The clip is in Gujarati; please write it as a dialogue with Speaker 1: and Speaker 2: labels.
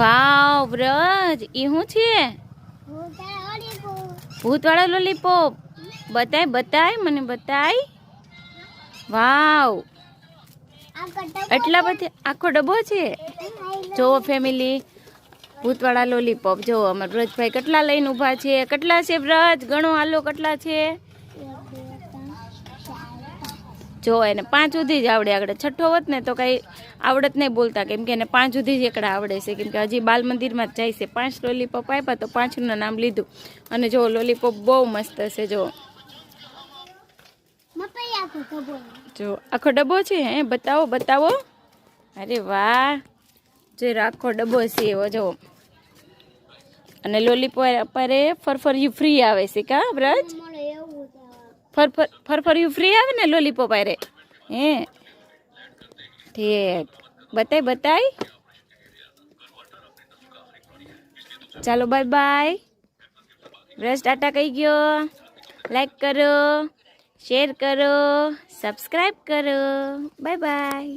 Speaker 1: વાવ વ્રજ ઈ શું છે? ભૂતવાળા લોલીપોપ. બતાય બતાય મને બતાય. વાવ એટલા બધા આખો ડબ્બો છે. જોવો ફેમિલી ભૂતવાળા લોલીપોપ. જો અમાર વ્રજભાઈ કેટલા લઈને ઊભા છે. કેટલા છે વ્રજ? ગણો હાલો કેટલા છે. જો એને 5 સુધી જ આવડે. આગળ છઠ્ઠો હોત ને તો કઈ આવડત નહીં બોલતા, કેમ કે એને 5 સુધી જ એકડા આવડે છે, કેમ કે હજી બાલ મંદિરમાં જ જાય છે. 5 લોલીપોપ આપ્યા તો 5 નું નામ લીધું. અને જો લોલીપોપ બહુ મસ્ત છે. જો જો આખો ડબ્બો છે. હે બતાવો બતાવો. અરે વાહ, જો આખો ડબ્બો છે એવો જો. અને લોલીપોપ પર ફરફરિયું ફ્રી આવે છે કા વ્રજ? ફરફરિયું ફ્રી આવે ને લોલીપોપ આરે. હે ઠીક. બતાય બતાય. ચાલો બાય બાય. વ્રજ ટાટા કહી ગયો. લાઈક કરો, શેર કરો, સબસ્ક્રાઈબ કરો. Bye bye.